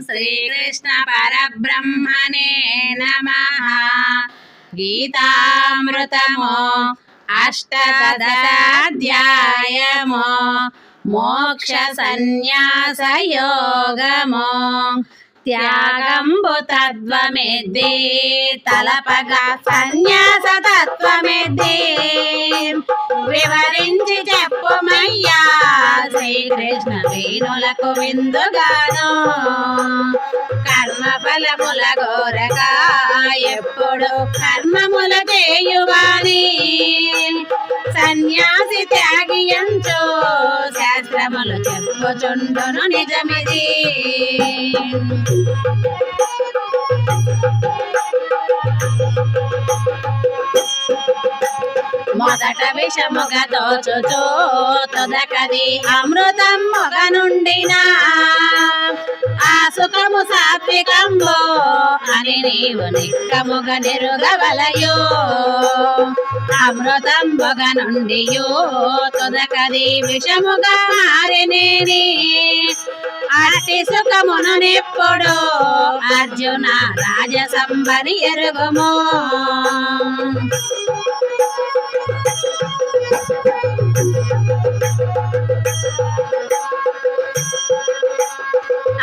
శ్రీకృష్ణ పరబ్రహ్మణే నమః. గీతామృతము అష్టదశాధ్యాయము మోక్ష సన్యాస యోగము. త్యాగంబు తత్వమెద్ది తలపగా సన్యాస తత్వమెద్ది వివరించి చెప్పుమయ్యా శ్రీకృష్ణ వీణులకు విందుగాను. కర్మ ఫలముల గోరగా ఎప్పుడు కర్మముల చేయువాని సన్యాసి త్యాగియంచో శాస్త్రములు చెప్పుచుండును నిజమిది. మొదట విషముగా తోచుచో తొదకది అమృతం మొగ నుండినా ఆ సుఖము సాత్వికంబో అని నీవు నిక్కముగ నిరుగవలయో. అమృతం మొగ నుండియో తొదకది విషముగా మారినేని అట్టి సుఖమును నెప్పుడు అర్జున రాజసంబని ఎరుగుము.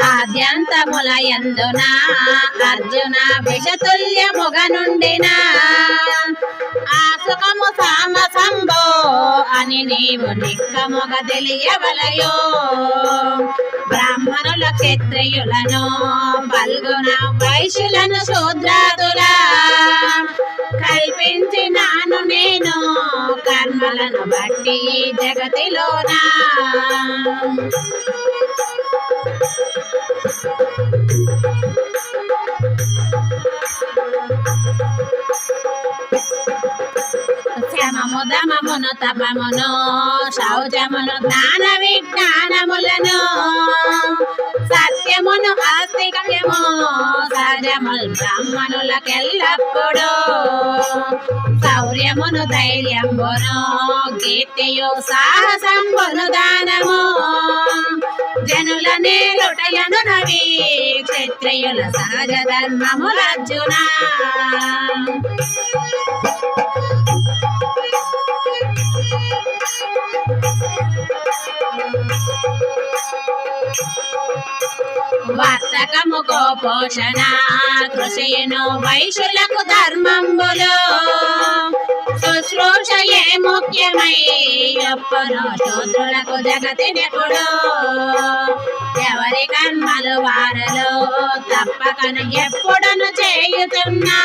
ఆద్యంతముల యందున అర్జున విషతుల్యముగ నుండిన ఆ సుఖము సామసంబో అని నీవు నిక్కముగ తెలియవలయో. బ్రాహ్మణుల క్షత్రియులను పల్గొన వైశ్యులను శూద్రాదులా కల్పించినాను నేను కర్మలను బట్టి జగతిలోనా. శమము దమమును తపమును శౌచమును జ్ఞాన విజ్ఞానములను సత్యమును ఆస్తిక్యము సహజముల్ బ్రాహ్మణులకెల్లప్పుడు. శౌర్యమును ధైర్యమును కీర్తియు సాహసంబును దానము జనుల నేలుటయను నవి క్షత్రియుల సహజ ధర్మములర్జున. వర్తకము గోపోషణ కృషిను వైశ్యులకు ధర్మంబులు శుశ్రూషయే ముఖ్యమై ఎప్పుడు శూద్రులకు జగతి నెప్పుడు. ఎవరి కర్మలు వారలో తప్పకను ఎప్పుడను చేయుతున్నా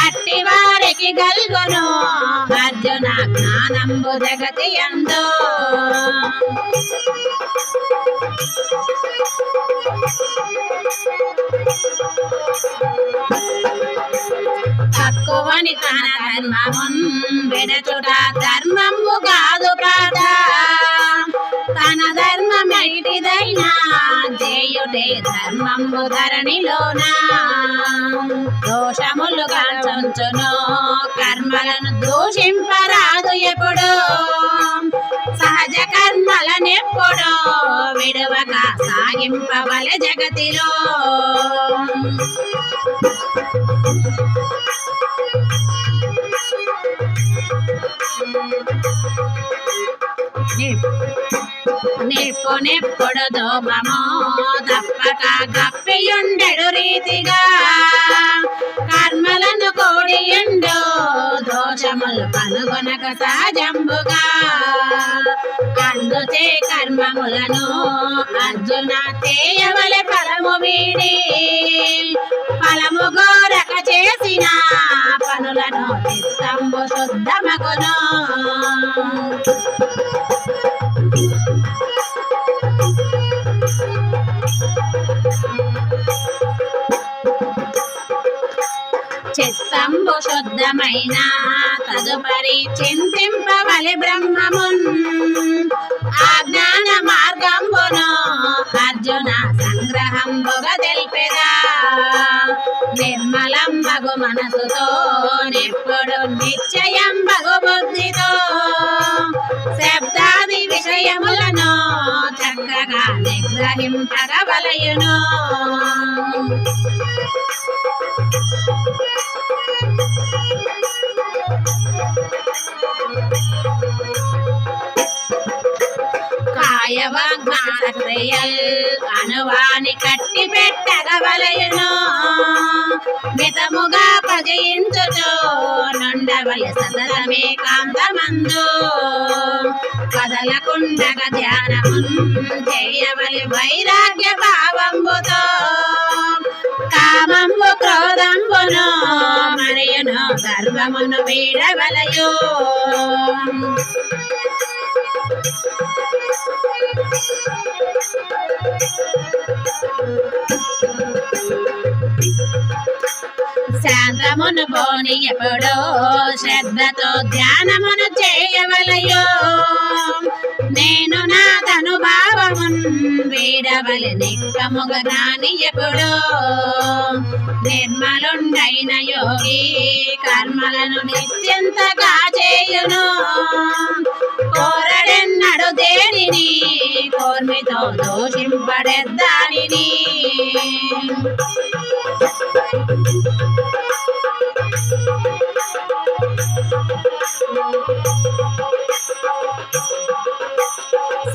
అట్టి వారికి గల్గును అర్జున జ్ఞానంబు జగతి యందు. తక్కువని తన ధర్మమున్ విడచుట ధర్మము కాదు ప్రాత. తన ధర్మమైటిదైనా చేయుటే ధర్మంబు ధరణిలోనా. దోషములు కాల్చును కర్మలను దూషింపరాదు ఎప్పుడు. సహజ కర్మలనెప్పుడు విడవక సాగింపవలె జగతిలో. నిప్పునెప్పుడు దోమమో తప్పక గప్పియుండెడు రీతిగా కర్మలను కోడియుండు దోషములు కనుగొనక సహజంబుగా. అందుచే కర్మములను అర్జున చేయవలె ఫలము వీడి ఫలము గోరక చేసిన పనులను చిత్తంబు శుద్ధమగును. చిత్తంబు శుద్ధమైన తదుపరి చింతింపవలె బ్రహ్మమున్. ఆ జ్ఞాన మార్గంబును అర్జున సంగ్రహంబుగా తెలిపెదా. నిర్మలం బగు మనసుతో నిప్పుడు నిశ్చయం బగు బుద్ధితో శబ్దాది విషయములను చక్కగా గ్రహింపగవలయును కాయవాగ్మానక్రియల్ అనువాని కట్టి పెట్టగవలయును మితముగా భజించుచు నుండవలె సతతమే కాంతమందు కదలకుండగ ధ్యానమున్ చేయవలె వైరాగ్య భావంబుతో కామంబు క్రోధంబును మరియును గర్వమును వీడవలయు శాంతమును పోని ఎప్పుడో శ్రద్ధతో ధ్యానమును చేయవలయో నేను నా తనుభావమున్ వీడవలె నిక్కముగ జ్ఞాని ఎప్పుడో నిర్మలుండైన యోగి కర్మలను నిత్యంతగా చేయును కోరడెన్నడు దేనిని కోర్మితో దోషింపడెద్దానిని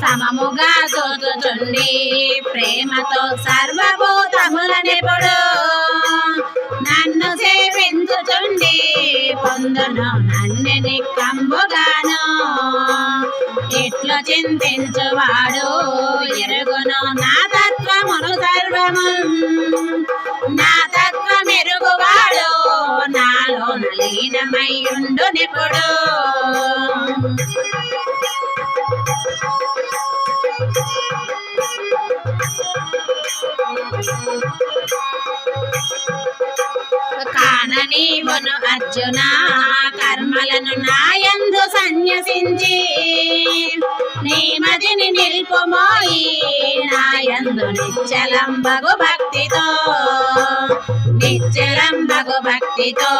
సమముగా చూచుచుండి ప్రేమతో సర్వభూతములనెప్పుడు నన్ను సేవించుచుండి పొందును నన్ను నిక్కంబుగాను ఇట్లు చింతించువాడు ఎరుగును నా తత్వమును సర్వము నా తత్వమెరుగువాడు నాలో లీనమయ్యుండు నిపుడు కాననీవును అర్జున కర్మలను నాయందు సన్యసించి నీ మదిని నిల్పుమోయి నాయందు నిశ్చలంబగు భక్తితో నిశ్చలంబగు భక్తితో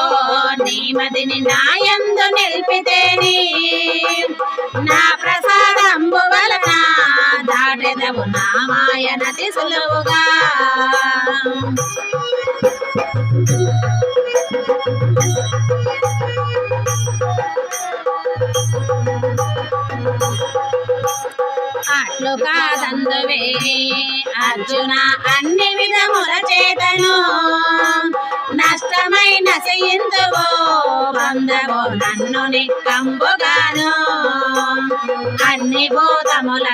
నీ మదిని నాయందు నిల్పితేని నా ప్రసాదంబు వలన దాటెదవు నా మాయనతి సులువుగా అట్లు కాదందువే అర్జున అన్ని విధముల చేతను నష్టమై నశయింతువో బంధవో నన్ను నిక్కంబుగాను అన్ని భూతముల